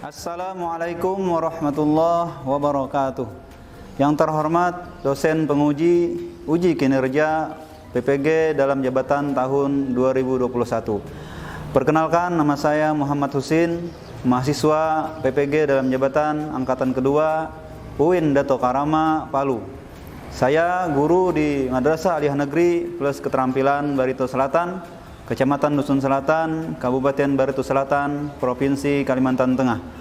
Assalamualaikum warahmatullahi wabarakatuh. Yang terhormat dosen penguji uji kinerja PPG dalam jabatan tahun 2021. Perkenalkan, nama saya Muhammad Husin, mahasiswa PPG dalam jabatan angkatan kedua UIN Dato Karama, Palu. Saya guru di Madrasah Aliyah Negeri plus Keterampilan Barito Selatan, Kecamatan Dusun Selatan, Kabupaten Barito Selatan, Provinsi Kalimantan Tengah.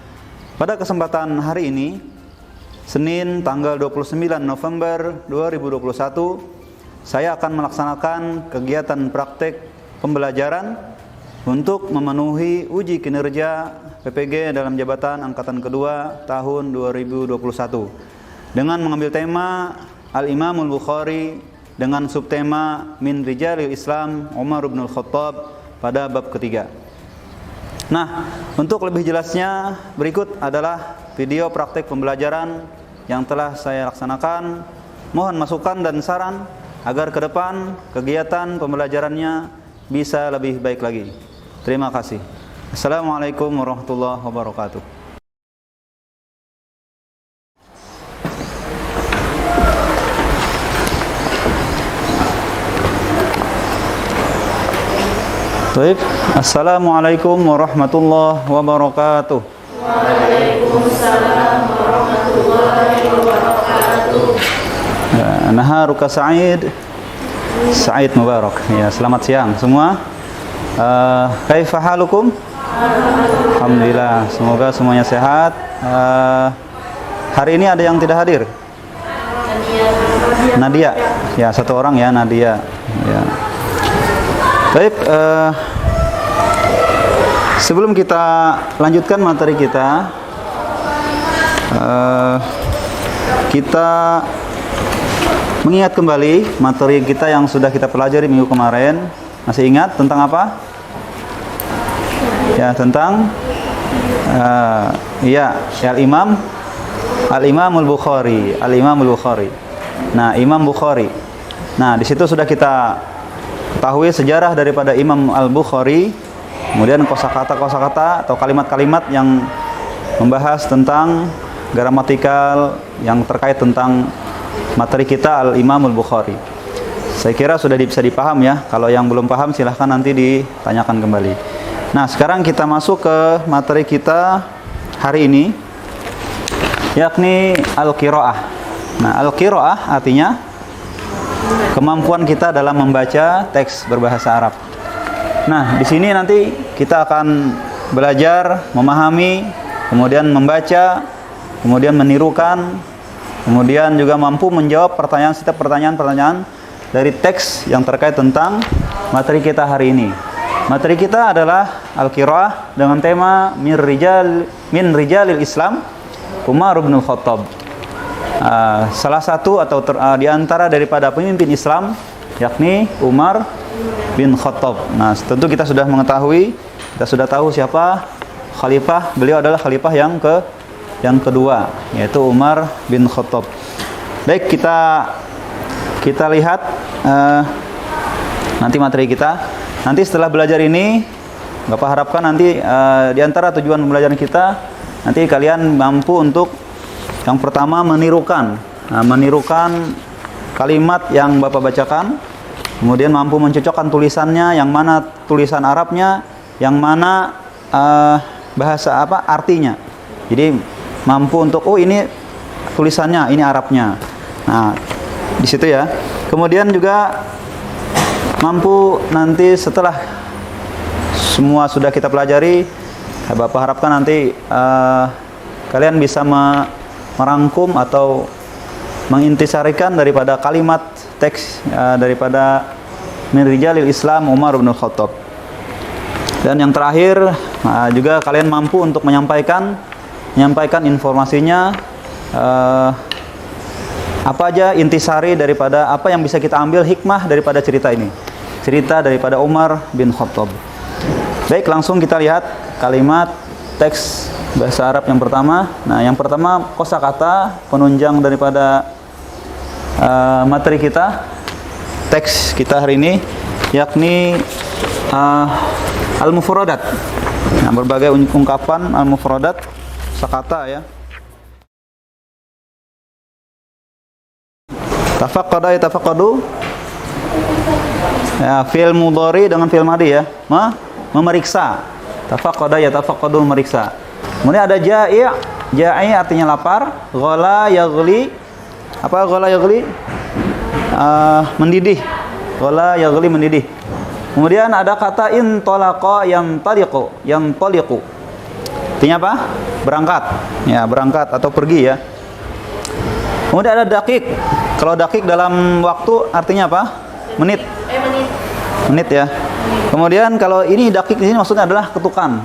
Pada kesempatan hari ini, Senin tanggal 29 November 2021, saya akan melaksanakan kegiatan praktek pembelajaran untuk memenuhi uji kinerja PPG dalam jabatan angkatan kedua tahun 2021 dengan mengambil tema Al-Imamul Bukhari dengan subtema Min Rijalil Islam Umar bin Khattab pada bab ketiga. Nah, untuk lebih jelasnya berikut adalah video praktek pembelajaran yang telah saya laksanakan. Mohon masukan dan saran agar ke depan kegiatan pembelajarannya bisa lebih baik lagi. Terima kasih. Assalamualaikum warahmatullahi wabarakatuh. Baik, Assalamualaikum warahmatullahi wabarakatuh. Waalaikumsalam warahmatullahi wabarakatuh. Naharuka Sa'id Mubarak. Ya, selamat siang semua. Kaifa halukum? Alhamdulillah, semoga semuanya sehat. Hari ini ada yang tidak hadir? Nadia. Ya, satu orang ya, Nadia. Ya. Baik, sebelum kita lanjutkan materi kita, kita mengingat kembali materi kita yang sudah kita pelajari minggu kemarin. Masih ingat tentang apa? Ya, tentang Al-Imamul Bukhari. Nah, Imam Bukhari. Nah, di situ sudah kita ketahui sejarah daripada Imam Al-Bukhari, kemudian kosakata atau kalimat-kalimat yang membahas tentang gramatikal yang terkait tentang materi kita Al-Imam Al-Bukhari. Saya kira sudah bisa dipaham ya. Kalau yang belum paham silahkan nanti ditanyakan kembali. Nah, sekarang kita masuk ke materi kita hari ini, yakni Al-Qiraah. Nah, Al-Qiraah artinya kemampuan kita dalam membaca teks berbahasa Arab. Nah, di sini nanti kita akan belajar memahami, kemudian membaca, kemudian menirukan, kemudian juga mampu menjawab setiap pertanyaan-pertanyaan dari teks yang terkait tentang materi kita hari ini. Materi kita adalah Al-Qiraah dengan tema Min Rijalil Islam Umar bin Khattab. Salah satu atau di antara daripada pemimpin Islam, yakni Umar bin Khattab. Nah, tentu kita sudah mengetahui, kita sudah tahu siapa khalifah. Beliau adalah khalifah yang kedua, yaitu Umar bin Khattab. Baik, kita lihat nanti materi kita. Nanti setelah belajar ini, Bapak harapkan nanti di antara tujuan pembelajaran kita, nanti kalian mampu untuk yang pertama menirukan kalimat yang Bapak bacakan, kemudian mampu mencocokkan tulisannya, yang mana tulisan Arabnya, yang mana bahasa artinya. Jadi mampu untuk ini tulisannya, ini Arabnya. Nah, di situ ya. Kemudian juga mampu nanti setelah semua sudah kita pelajari, Bapak harapkan nanti kalian bisa merangkum atau mengintisarikan daripada kalimat teks daripada Min Rijalil Islam Umar bin Khattab. Dan yang terakhir juga kalian mampu untuk menyampaikan informasinya, apa aja intisari daripada apa yang bisa kita ambil hikmah daripada cerita ini, cerita daripada Umar bin Khattab. Baik, langsung kita lihat kalimat teks bahasa Arab yang pertama. Nah, yang pertama kosakata penunjang daripada materi kita, teks kita hari ini, yakni al-mufradat. Nah, berbagai ungkapan al-mufradat kosakata ya. Tafaqqada yatafaqqadu. Ya, fi'il mudhari dengan fi'il madhi ya. Memeriksa. Tafaqqada yatafaqqadu, memeriksa. Kemudian ada ja'i'. Ja'i' artinya lapar. Ghala yaghli. Apa ghala yaghli? Mendidih. Ghala yaghli, mendidih. Kemudian ada kata intalaqa yantaliqu. Yantaliqu. Artinya apa? Berangkat. Ya, berangkat atau pergi ya. Kemudian ada dakik. Kalau dakik dalam waktu artinya apa? Menit. Menit ya. Kemudian kalau ini dakik di sini maksudnya adalah ketukan.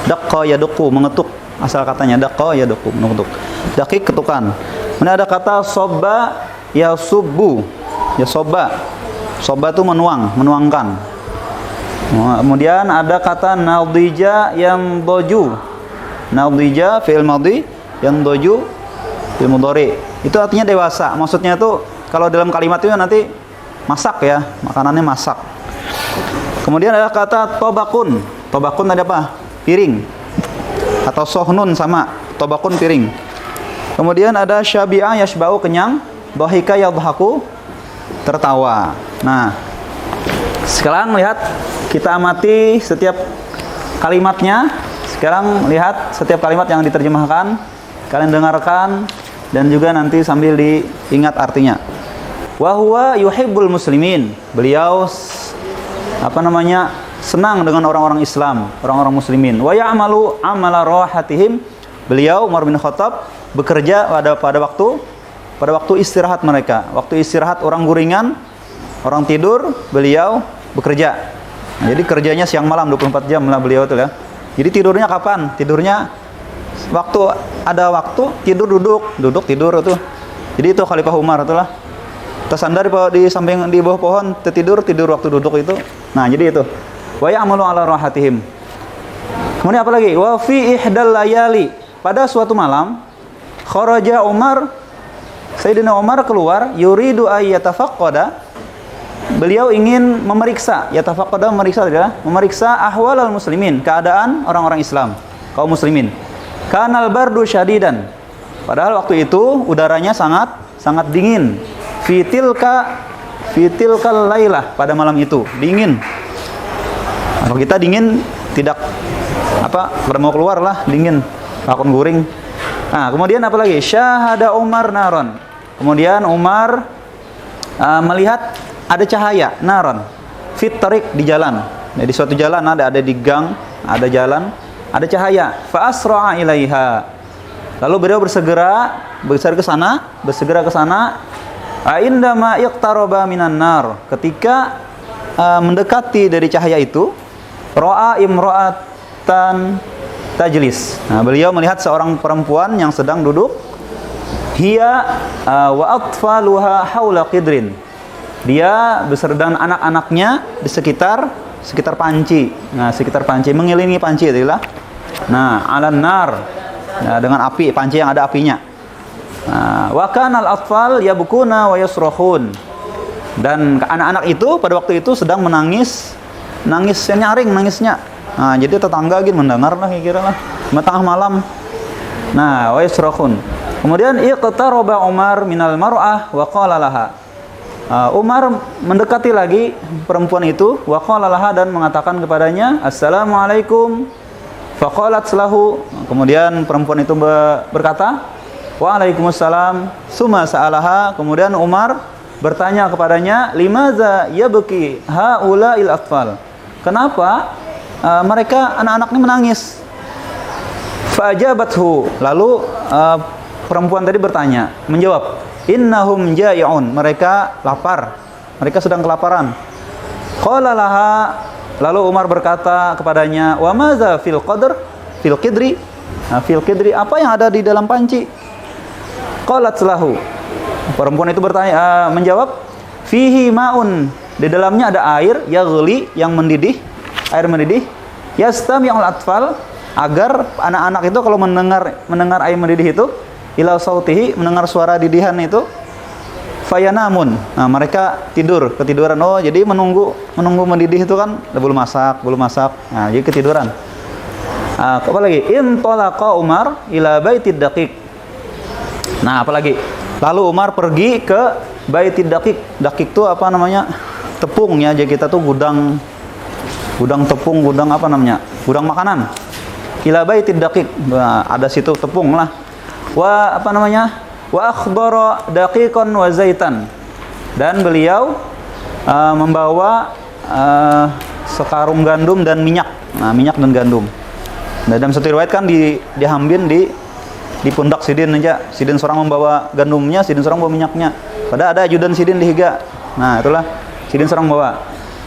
Daqqa yadqu, mengetuk. Asal katanya daqqa yadqu, mengetuk. Dakik, ketukan. Kemudian ada kata sobba yasubbu. Ya sobba. Sobba itu menuang, menuangkan. Kemudian ada kata nadija yang doju. Nadija fi'il madhi, yang doju fi'il mudhari. Itu artinya dewasa. Maksudnya itu kalau dalam kalimat itu nanti masak ya, makanannya masak. Kemudian ada kata tobakun. Tobakun ada apa? Piring. Atau sohnun sama. Tobakun piring. Kemudian ada syabi'a yashba'u, kenyang. Dhahika yadhaku, tertawa. Nah, sekarang lihat, kita amati setiap kalimatnya. Sekarang lihat setiap kalimat yang diterjemahkan. Kalian dengarkan dan juga nanti sambil diingat artinya. Wa huwa yuhibbul muslimin. Beliau senang dengan orang-orang Islam, orang-orang muslimin. Wa ya'malu amala rahatihim. Beliau Umar bin Khattab bekerja pada waktu istirahat mereka. Waktu istirahat orang guringan, orang tidur, beliau bekerja. Nah, jadi kerjanya siang malam 24 jam lah beliau itu ya. Jadi tidurnya kapan? Tidurnya waktu ada waktu tidur, duduk tidur itu. Jadi itu Khalifah Umar itulah. Tersandar di samping di bawah pohon, tidur waktu duduk itu. Nah, jadi itu. Wa ya'malu ala rahatihim. Kemudian apa lagi? Wa fi ihdal layali. Pada suatu malam, kharaja Umar, Sayyidina Umar keluar, yuridu ayyatafaqqada. Beliau ingin memeriksa, yatafaqqada, memeriksa adalah memeriksa ahwalal muslimin, keadaan orang-orang Islam, kaum muslimin. Kanal bardu syadidan. Padahal waktu itu udaranya sangat dingin. Fitilkal lailah, pada malam itu dingin. Kalau kita dingin tidak pada mau keluar lah dingin, takut guring. Nah, kemudian apa lagi? Syahada Umar naron. Kemudian Umar melihat ada cahaya naron fit tariq, di jalan. Di suatu jalan ada di gang, ada jalan, ada cahaya. Fa asra'a ilaiha. Lalu beliau bersegera ke sana. Indama iqtaraba minan nar. Ketika mendekati dari cahaya itu, ra'a imra'atan tajlis. Nah, beliau melihat seorang perempuan yang sedang duduk. Hiya wa atfaluha haula qidrin. Dia beserta anak-anaknya di sekitar panci. Nah, sekitar panci, mengelilingi panci itulah. Nah, 'alan nar. Nah, dengan api, panci yang ada apinya. Wa kanal atfal yabkuna wa yasrahun. Dan anak-anak itu pada waktu itu sedang nangisnya nyaring, nangisnya. Nah, jadi tetangga gitu mendengar lah, kira lah tengah malam. Nah, wa yasrahun. Kemudian iqtaraba Umar minal mar'ah wa qala laha. Umar mendekati lagi perempuan itu, wa qala laha, dan mengatakan kepadanya, "Assalamualaikum." Faqalat lahu. Kemudian perempuan itu berkata, "Waalaikumsalam." Summa sa'alaha. Kemudian Umar bertanya kepadanya, "Limaza yabki haula'il atfal?" Kenapa mereka anak-anaknya menangis? Fa'ajabathu. Lalu perempuan tadi menjawab, "Innahum ja'i'un." Mereka lapar. Mereka sedang kelaparan. Qala laha. Lalu Umar berkata kepadanya, "Wa maza fil qidri?" Nah, fil qidri, apa yang ada di dalam panci? Qalat lahu. Perempuan itu menjawab, "Fihi ma'un." Di dalamnya ada air, yaghli, yang mendidih, air mendidih. Yastami'ul atfal, agar anak-anak itu kalau mendengar air mendidih itu, ila sautihi, mendengar suara didihan itu, fayanamun. Nah, mereka ketiduran. Oh, jadi menunggu mendidih itu kan belum masak. Nah, jadi ketiduran. Apa lagi? Intalaqa Umar ila baitid daqiq. Nah, apa lagi? Lalu Umar pergi ke baitid daqiq. Daqiq itu apa namanya? Tepung ya. Jadi kita tuh gudang tepung, gudang apa namanya? Gudang makanan. Ila baitid daqiq. Nah, ada situ tepung lah. Wa apa namanya? Wa akhdara daqiqan wa zaitan. Dan beliau membawa sekarung gandum dan minyak. Nah, minyak dan gandum. Nah, dalam satu riwayat kan dihambin di pundak Sidin aja. Sidin seorang membawa gandumnya, Sidin seorang membawa minyaknya. Padahal ada ajudan Sidin di higa. Nah, itulah Sidin seorang bawa.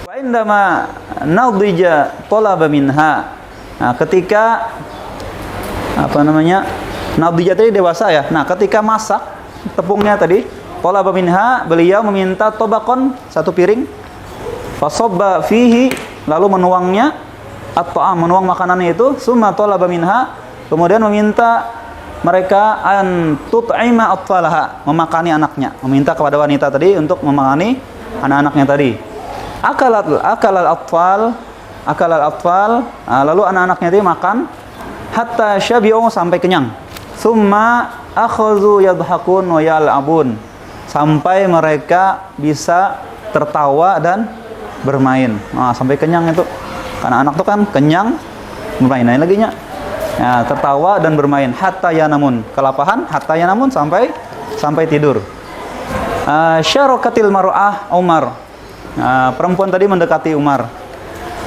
Wa indama nadija talaba minha. Nah, ketika apa namanya? Nadija tadi dewasa ya. Nah, ketika masak tepungnya tadi, talaba minha, beliau meminta tobakon, satu piring. Fasobba fihi, lalu menuangnya at-ta'am, menuang makanannya itu, summa talaba minha, kemudian meminta mereka an tut'ima atfalaha, memakani anaknya, meminta kepada wanita tadi untuk memakani anak-anaknya tadi. Akalal atfal, lalu anak-anaknya tadi makan hatta syabi'u, sampai kenyang. Summa akhadhu yadhakun wa yal'abun, sampai mereka bisa tertawa dan bermain. Nah, sampai kenyang itu. Karena anak itu kan kenyang, bermain lagi nya. Ya, tertawa dan bermain hatta yanamun, kelapahan hatta yanamun, sampai tidur. Syarakatil mar'ah Umar. Perempuan tadi mendekati Umar.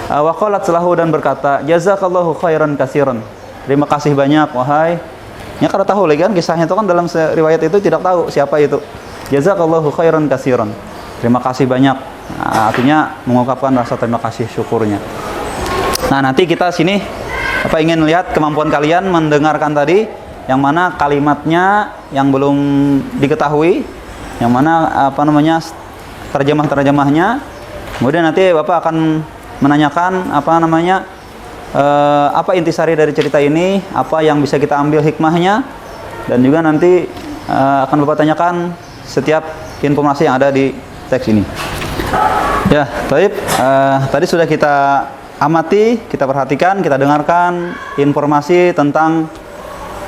Wa qalat lahu, dan berkata, jazakallahu khairan katsiran. Terima kasih banyak wahai. Ya, kada tahu lagi kan kisahnya itu kan dalam riwayat itu tidak tahu siapa itu. Jazakallahu khairan katsiran. Terima kasih banyak. Artinya mengungkapkan rasa terima kasih syukurnya. Nah, nanti kita sini ingin lihat kemampuan kalian mendengarkan tadi, yang mana kalimatnya yang belum diketahui, yang mana terjemahnya. Kemudian nanti Bapak akan menanyakan apa intisari dari cerita ini, apa yang bisa kita ambil hikmahnya, dan juga nanti akan Bapak tanyakan setiap informasi yang ada di teks ini. Ya, baik. Tadi sudah kita amati, kita perhatikan, kita dengarkan informasi tentang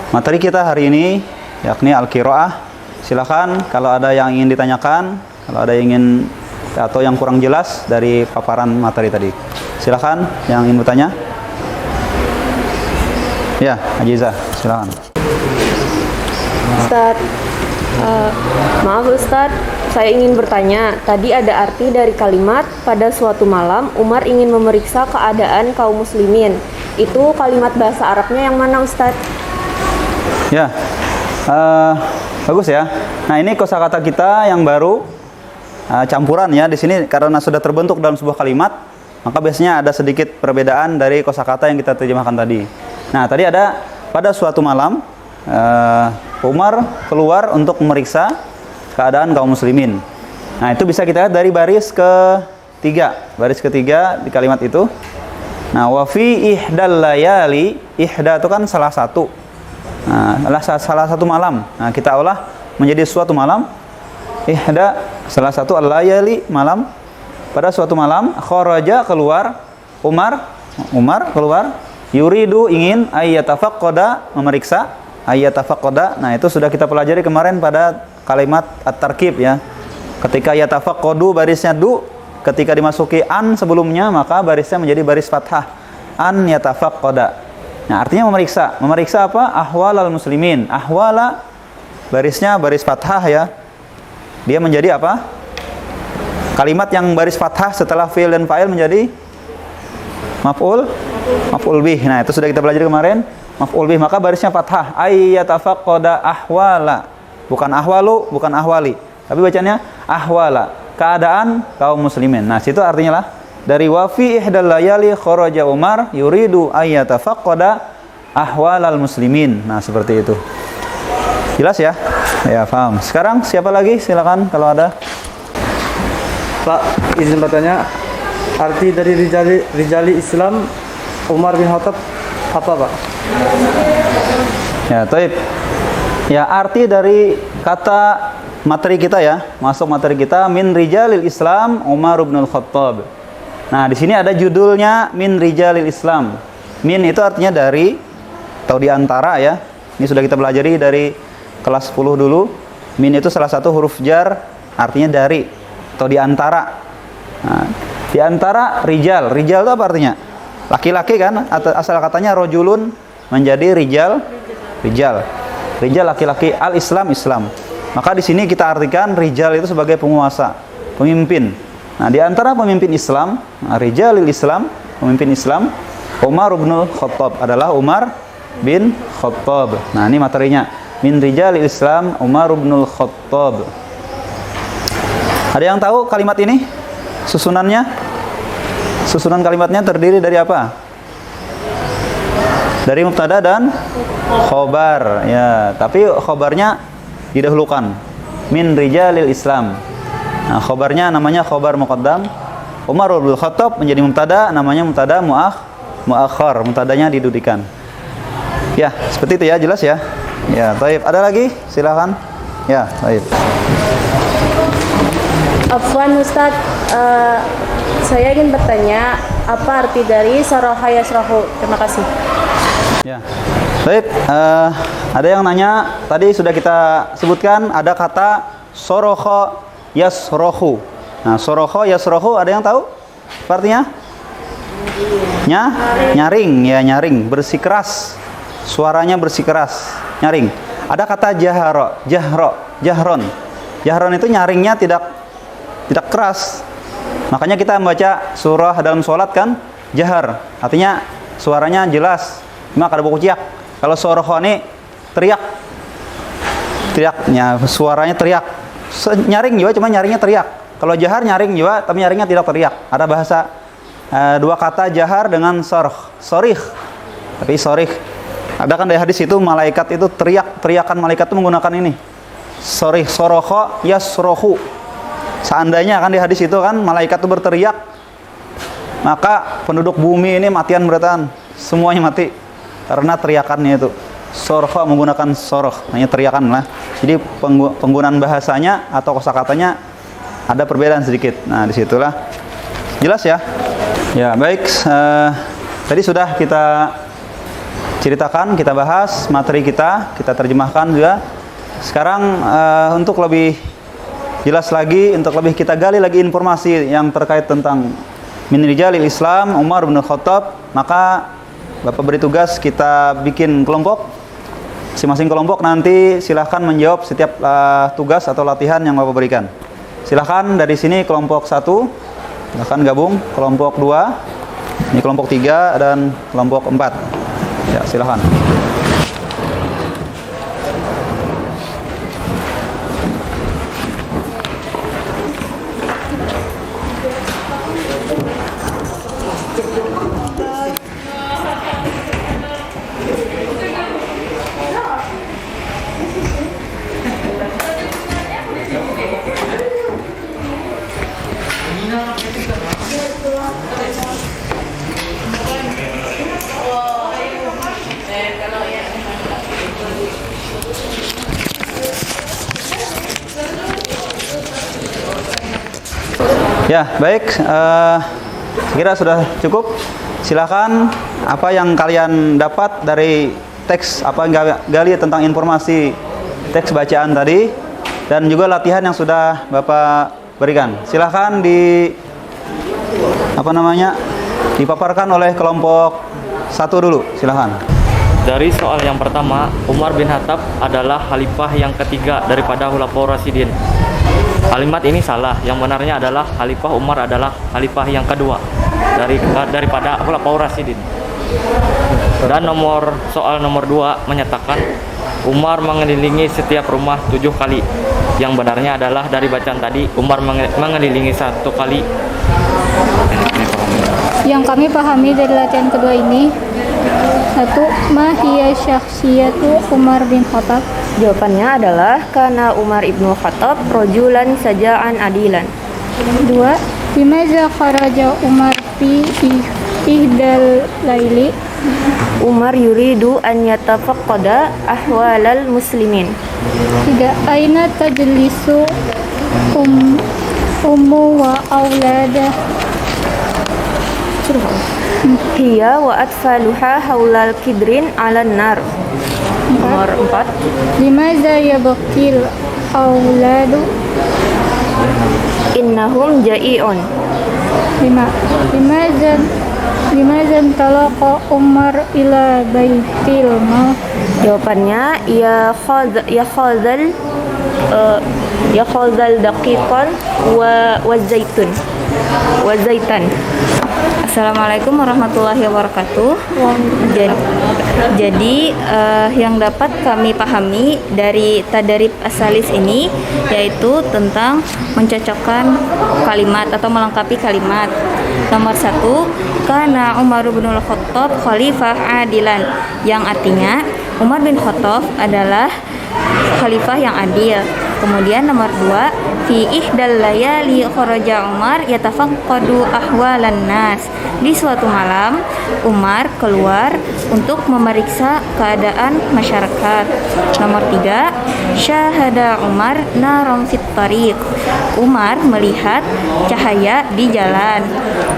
materi kita hari ini, yakni Al-Qiraah. Silakan kalau ada yang ingin ditanyakan, kalau ada yang ingin atau yang kurang jelas dari paparan materi tadi. Silakan yang ingin bertanya. Ya, Ajiza, silakan. Ustaz, maaf Ustaz, saya ingin bertanya. Tadi ada arti dari kalimat pada suatu malam Umar ingin memeriksa keadaan kaum muslimin. Itu kalimat bahasa Arabnya yang mana Ustaz? Ya, bagus ya. Nah, ini kosakata kita yang baru, campuran ya. Di sini karena sudah terbentuk dalam sebuah kalimat, maka biasanya ada sedikit perbedaan dari kosakata yang kita terjemahkan tadi. Nah, tadi ada pada suatu malam Umar keluar untuk memeriksa keadaan kaum muslimin. Nah, itu bisa kita lihat dari baris ketiga di kalimat itu. Nah, wa fi ihdal layali, ihda itu kan salah satu. Nah, salah satu malam. Nah, kita olah menjadi suatu malam. Ihda salah satu al-layali, malam. Pada suatu malam kharaja, keluar Umar keluar, yuridu, ingin, ayyatafaqqada, memeriksa, ayyatafaqqada. Nah, itu sudah kita pelajari kemarin pada kalimat at-tarkib ya. Ketika yatafaqqadu barisnya du, ketika dimasuki an sebelumnya maka barisnya menjadi baris fathah. An yatafaqqada. Nah, artinya memeriksa. Memeriksa apa? Ahwalal muslimin. Ahwala barisnya baris fathah ya. Dia menjadi apa? Kalimat yang baris fathah setelah fi'il dan fa'il menjadi maf'ul bih. Nah, itu sudah kita pelajari kemarin. Maf'ul bih, maka barisnya fathah. Ayyatafaqqada ahwala. Bukan ahwalu, bukan ahwali. Tapi bacanya ahwala. Keadaan kaum muslimin. Nah, situ artinya lah dari wa fi ihdal layali kharaja Umar yuridu ayyatafaqqada ahwalal muslimin. Nah, seperti itu. Jelas ya? Ya, paham. Sekarang siapa lagi? Silakan kalau ada. Pak, izin bertanya, arti dari rijali Islam Umar bin Khattab apa, Pak? Ya, taib. Ya, arti dari kata materi kita ya, masuk materi kita, min rijalil Islam Umar bin Khattab. Nah, di sini ada judulnya min rijalil Islam. Min itu artinya dari atau di antara ya. Ini sudah kita pelajari dari kelas 10 dulu. Min itu salah satu huruf jar, artinya dari atau di antara. Nah, di antara rijal. Rijal itu apa artinya? Laki-laki kan? Asal katanya rojulun menjadi rijal. Rijal. Rijal laki-laki, al-Islam Islam. Maka di sini kita artikan rijal itu sebagai penguasa, pemimpin. Nah, di antara pemimpin Islam, rijalil Islam, pemimpin Islam, Umar bin Khattab adalah Umar bin Khattab. Nah, ini materinya. Min rijalil Islam Umar bin Khattab. Ada yang tahu kalimat ini? Susunannya? Susunan kalimatnya terdiri dari apa? Dari mubtada dan khobar. Ya, tapi khobarnya didahulukan. Min rijalil Islam. Nah, khobarnya namanya khobar muqaddam. Umar bin Khattab menjadi mubtada, namanya mubtada muakhar. Mubtadanya didudikan. Ya, seperti itu ya, jelas ya. Ya, baik. Ada lagi? Silakan. Ya, baik. Afwan Ustaz, saya ingin bertanya apa arti dari saraha yasrahu? Terima kasih. Ya, baik. Ada yang nanya, tadi sudah kita sebutkan ada kata soroho yasrohu. Nah, soroho yasrohu ada yang tahu? Artinya? Nyaring, ya nyaring, bersikeras. Suaranya bersikeras, nyaring. Ada kata jahron. Jahron itu nyaringnya tidak keras. Makanya kita membaca surah dalam sholat kan jahar, artinya suaranya jelas. Maka ada buku ciak. Kalau soroho ini teriaknya, suaranya teriak. Nyaring juga, cuma nyaringnya teriak. Kalau jahar nyaring juga, tapi nyaringnya tidak teriak. Ada bahasa dua kata jahar dengan sorih. Tapi sorih. Ada kan dari hadis itu malaikat itu teriakan malaikat itu menggunakan ini. Sorih, soroho, yasrohu. Seandainya kan di hadis itu kan malaikat itu berteriak, maka penduduk bumi ini matian beratan, semuanya mati karena teriakannya itu. Sorho menggunakan soroh, hanya teriakan lah. Jadi penggunaan bahasanya atau kosakatanya ada perbedaan sedikit. Nah, disitulah jelas ya. Ya baik, tadi sudah kita ceritakan, kita bahas materi kita terjemahkan juga. Sekarang untuk lebih jelas lagi, untuk lebih kita gali lagi informasi yang terkait tentang min rijalil Islam Umar bin Khattab, maka Bapak beri tugas kita bikin kelompok. Masing-masing kelompok nanti silahkan menjawab setiap tugas atau latihan yang Bapak berikan. Silahkan dari sini kelompok 1, silahkan gabung, kelompok 2, ini kelompok 3 dan kelompok 4. Ya, silahkan. Ya, baik. Kira sudah cukup. Silakan apa yang kalian dapat dari teks, apa yang gali tentang informasi teks bacaan tadi dan juga latihan yang sudah Bapak berikan. Silakan dipaparkan oleh kelompok 1 dulu. Silakan. Dari soal yang pertama, Umar bin Khattab adalah khalifah yang ketiga daripada Khulafaur Rasyidin. Kalimat ini salah. Yang benarnya adalah Khalifah Umar adalah khalifah yang kedua daripada Khulafaur Rasyidin. Dan soal nomor 2 menyatakan Umar mengelilingi setiap rumah 7 kali. Yang benarnya adalah dari bacaan tadi Umar mengelilingi 1 kali. Yang kami pahami dari latihan kedua ini, 1. Ma hiya syakhsiyatu Umar bin Khattab? Jawabannya adalah karena Umar ibnu Khattab rojulan saja'an adilan. 2. Bimaza kharaja Umar fi ihdal laili? Umar yuridu an yatafaqqada ahwalal muslimin. 3. Aina tajlisu ummu wa auladah? Hiya wa atfaluha haulal kidrin 'alan nar. Nomor 4. Limaza yabqil auladu? Innahum ja'iun. 5. Limaza talaqa Umar ila baitil mal? Jawabannya ya khadzal daqiqan wa zaitan. Assalamualaikum warahmatullahi wabarakatuh. Jadi yang dapat kami pahami dari tadarib asalis ini yaitu tentang mencocokkan kalimat atau melengkapi kalimat. Nomor 1, karena Umar bin Khattab khalifah adilan, yang artinya Umar bin Khattab adalah khalifah yang adil. Kemudian nomor 2, fi ihdal layali kharaja Umar yatafaqqadu ahwalan nas. Di suatu malam Umar keluar untuk memeriksa keadaan masyarakat. Nomor 3, syahada Umar naram fit tariq. Umar melihat cahaya di jalan.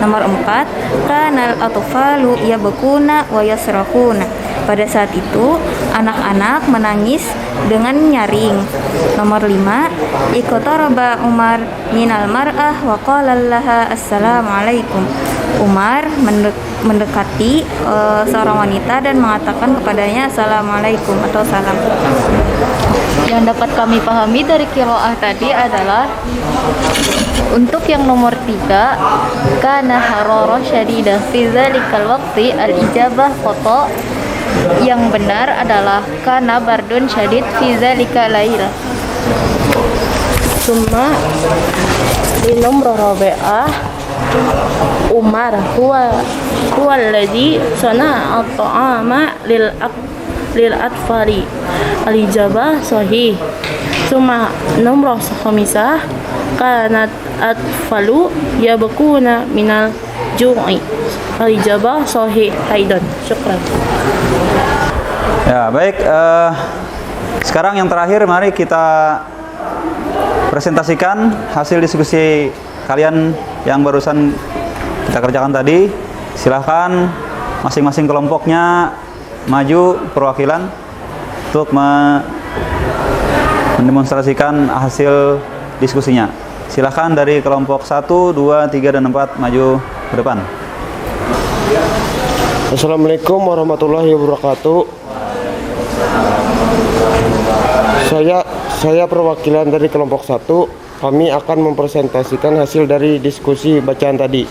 Nomor 4, kanal atfalu yabkuna wa yasrahuna. Pada saat itu anak-anak menangis dengan nyaring. Nomor 5, iqtaraba Umar minal mar'ah wa qala laha assalamualaikum. Umar mendekati seorang wanita dan mengatakan kepadanya assalamualaikum atau salam. Yang dapat kami pahami dari qiraah tadi adalah untuk yang nomor 3, kana hararah syadidah fi dzalikal waqti al-ijabah qata. Yang benar adalah kana bardun syadid fi dzalika laila. Summa di nomor rabi'ah Umar huwa alladhi sana'a at-ta'ama lil atfali al-ijabah sahih. Summa nomor khamisah kanat atfalu yabkuna minal ju'i al-ijabah sahih aidan. Syukran. Ya, baik. Sekarang yang terakhir, mari kita presentasikan hasil diskusi kalian yang barusan kita kerjakan tadi. Silahkan masing-masing kelompoknya maju perwakilan untuk mendemonstrasikan hasil diskusinya. Silahkan dari kelompok 1, 2, 3, dan 4 maju ke depan. Assalamualaikum warahmatullahi wabarakatuh. Saya perwakilan dari kelompok 1. Kami akan mempresentasikan hasil dari diskusi bacaan tadi.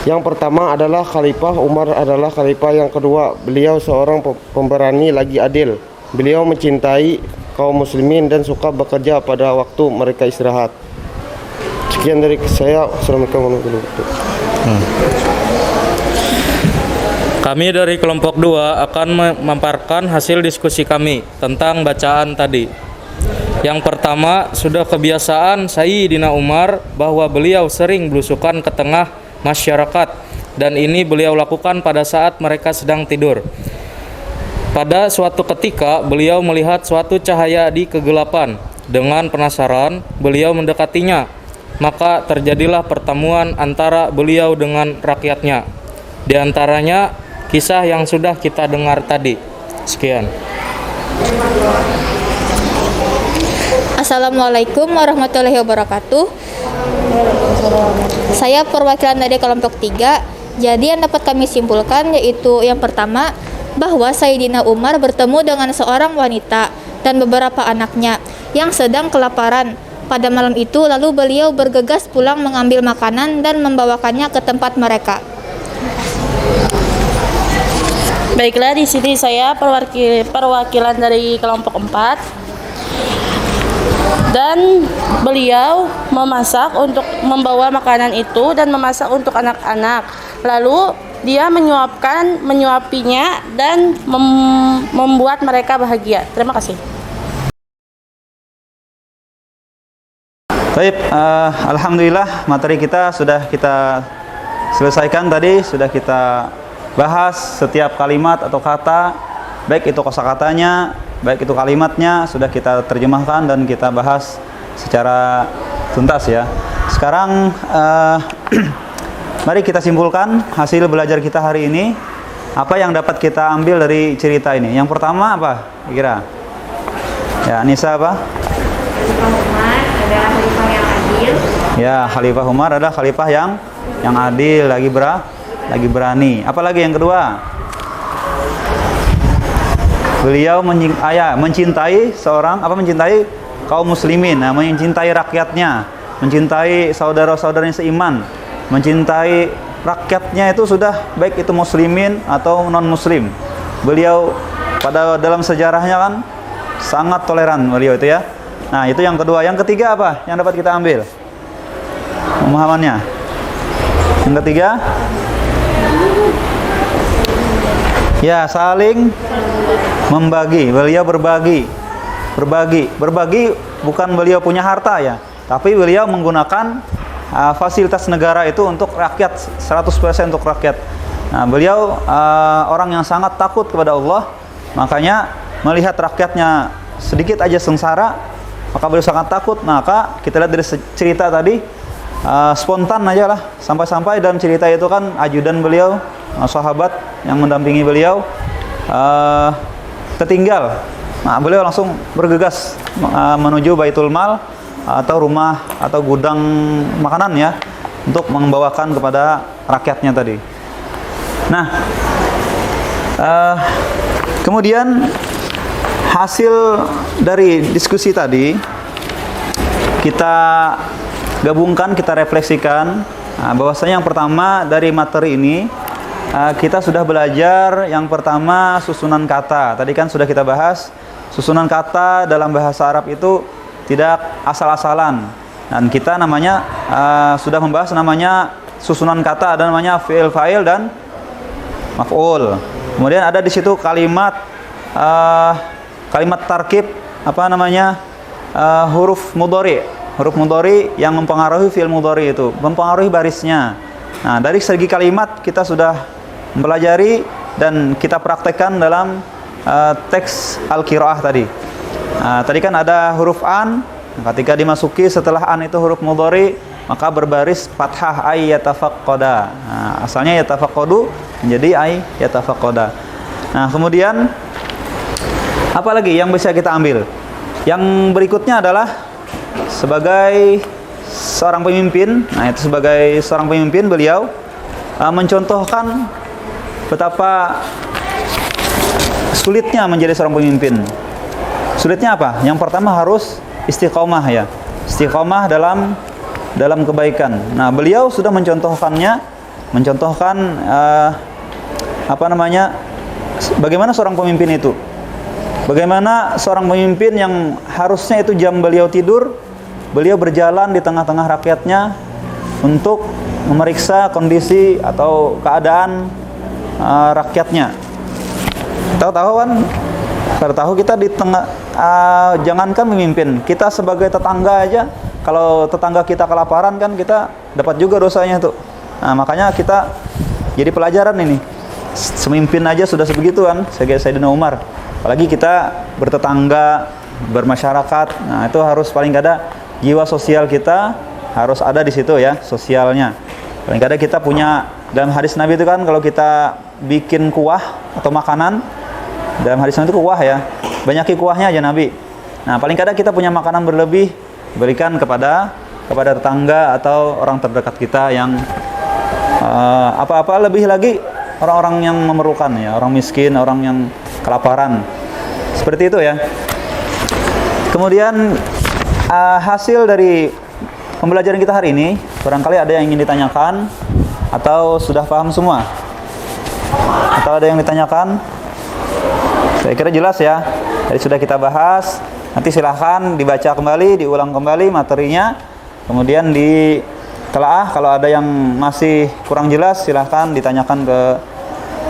Yang pertama adalah Khalifah Umar adalah khalifah yang kedua. Beliau seorang pemberani lagi adil. Beliau mencintai kaum muslimin dan suka bekerja pada waktu mereka istirahat. Sekian dari saya. Assalamualaikum warahmatullahi wabarakatuh. Kami dari kelompok 2 akan memaparkan hasil diskusi kami tentang bacaan tadi. Yang pertama, sudah kebiasaan Sayyidina Umar bahwa beliau sering belusukan ke tengah masyarakat, dan ini beliau lakukan pada saat mereka sedang tidur. Pada suatu ketika beliau melihat suatu cahaya di kegelapan. Dengan penasaran, beliau mendekatinya. Maka terjadilah pertemuan antara beliau dengan rakyatnya. Di antaranya kisah yang sudah kita dengar tadi. Sekian. Assalamualaikum warahmatullahi wabarakatuh. Saya perwakilan dari kelompok 3. Jadi yang dapat kami simpulkan yaitu yang pertama, bahwa Sayyidina Umar bertemu dengan seorang wanita dan beberapa anaknya yang sedang kelaparan pada malam itu, lalu beliau bergegas pulang mengambil makanan dan membawakannya ke tempat mereka. Baiklah, di sini saya perwakilan dari kelompok 4. Dan beliau memasak untuk membawa makanan itu dan memasak untuk anak-anak. Lalu dia menyuapinya dan membuat mereka bahagia. Terima kasih. Baik, alhamdulillah materi kita sudah kita selesaikan tadi, sudah kita bahas setiap kalimat atau kata, baik itu kosakatanya, baik itu kalimatnya, sudah kita terjemahkan dan kita bahas secara tuntas ya. Sekarang mari kita simpulkan hasil belajar kita hari ini. Apa yang dapat kita ambil dari cerita ini? Yang pertama apa? Kira? Ya, Nisa apa? Khalifah Umar adalah khalifah yang adil. Ya, Khalifah Umar adalah khalifah yang adil, lagi berani. Apalagi yang kedua? Beliau mencintai mencintai kaum muslimin, mencintai rakyatnya, mencintai saudara-saudaranya seiman, mencintai rakyatnya itu sudah baik itu muslimin atau non muslim. Beliau dalam sejarahnya kan sangat toleran beliau itu ya. Nah, itu yang kedua. Yang ketiga apa yang dapat kita ambil pemahamannya? Yang ketiga, ya, saling membagi. Beliau berbagi bukan beliau punya harta ya, tapi beliau menggunakan fasilitas negara itu untuk rakyat, 100% untuk rakyat. Nah, beliau orang yang sangat takut kepada Allah, makanya melihat rakyatnya sedikit aja sengsara, maka beliau sangat takut. Maka kita lihat dari cerita tadi, spontan aja lah, sampai-sampai dalam cerita itu kan ajudan beliau, sahabat yang mendampingi beliau tertinggal. Nah, beliau langsung bergegas menuju Baitul Mal atau rumah atau gudang makanan ya, untuk membawakan kepada rakyatnya tadi. Nah, kemudian hasil dari diskusi tadi kita gabungkan, kita refleksikan bahwasanya yang pertama dari materi ini kita sudah belajar yang pertama susunan kata. Tadi kan sudah kita bahas susunan kata dalam bahasa Arab itu tidak asal-asalan, dan kita namanya sudah membahas namanya susunan kata, ada namanya fi'il fa'il dan maf'ul. Kemudian ada di situ kalimat tarkib, apa namanya, huruf mudhari yang mempengaruhi fi'il mudhari itu, mempengaruhi barisnya. Nah, dari segi kalimat kita sudah mempelajari dan kita praktekkan dalam teks al-qiraah tadi. Tadi kan ada huruf an, ketika dimasuki setelah an itu huruf mudhari, maka berbaris fathah ay yatafaqqada. Asalnya yatafaqqadu menjadi ay yatafaqqada. Nah, kemudian apa lagi yang bisa kita ambil? Yang berikutnya adalah sebagai seorang pemimpin. Nah, itu sebagai seorang pemimpin beliau mencontohkan betapa sulitnya menjadi seorang pemimpin. Sulitnya apa? Yang pertama harus istiqomah ya. Istiqomah dalam kebaikan. Nah, beliau sudah mencontohkan bagaimana seorang pemimpin itu. Bagaimana seorang pemimpin yang harusnya itu jam beliau tidur, beliau berjalan di tengah-tengah rakyatnya untuk memeriksa kondisi atau keadaan rakyatnya. Tahu kita di tengah, jangankan memimpin, kita sebagai tetangga aja, kalau tetangga kita kelaparan kan kita dapat juga dosanya tuh. Nah, makanya kita jadi pelajaran ini. Semimpin aja sudah sebegitu kan, sebagai Sayyidina Umar. Apalagi kita bertetangga, bermasyarakat. Nah, itu harus paling kada jiwa sosial kita harus ada di situ ya, sosialnya. Paling kada kita punya, dalam hadis Nabi itu kan kalau kita bikin kuah atau makanan, dalam hadis Nabi itu kuah ya, banyaki kuahnya aja Nabi. Nah, paling kadang kita punya makanan berlebih, berikan kepada tetangga atau orang terdekat kita yang apa-apa, lebih lagi orang-orang yang memerlukan ya, orang miskin, orang yang kelaparan. Seperti itu ya. Kemudian hasil dari pembelajaran kita hari ini, barangkali ada yang ingin ditanyakan atau sudah paham semua? Atau ada yang ditanyakan? Saya kira jelas ya. Tadi sudah kita bahas. Nanti silahkan dibaca kembali, diulang kembali materinya. Kemudian ditelaah. Kalau ada yang masih kurang jelas, silahkan ditanyakan ke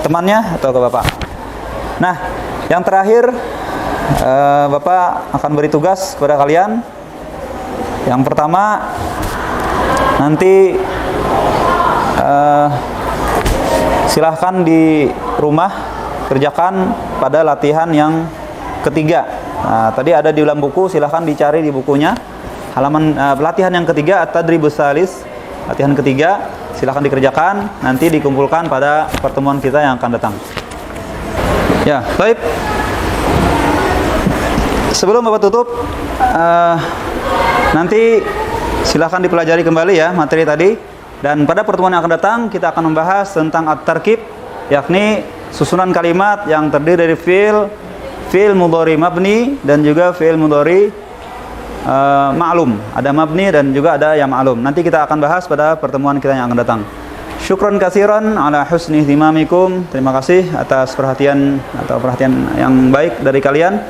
temannya atau ke Bapak. Nah, yang terakhir, Bapak akan beri tugas kepada kalian. Yang pertama, nanti silahkan di rumah kerjakan pada latihan yang ketiga. Nah, tadi ada di dalam buku, silahkan dicari di bukunya. Halaman latihan yang ketiga, at-tadribus salis, Latihan ketiga silahkan dikerjakan, nanti dikumpulkan pada pertemuan kita yang akan datang. Ya, baik. Sebelum Bapak tutup, nanti silahkan dipelajari kembali ya materi tadi. Dan pada pertemuan yang akan datang kita akan membahas tentang at-tarkib, yakni susunan kalimat yang terdiri dari fi'il mudhari mabni dan juga fi'il mudhari ma'lum. Ada mabni dan juga ada yang ma'lum. Nanti kita akan bahas pada pertemuan kita yang akan datang. Syukran katsiran ala husni ihtimamikum. Terima kasih atas perhatian yang baik dari kalian.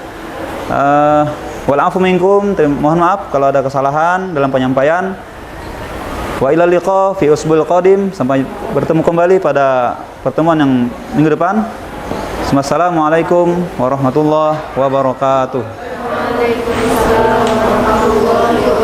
Wal afu minkum. Mohon maaf kalau ada kesalahan dalam penyampaian. Wa ilal liqa fi usbul qadim. Sampai bertemu kembali pada pertemuan yang minggu depan. Wassalamualaikum warahmatullahi wabarakatuh. Waalaikumsalam warahmatullahi wabarakatuh.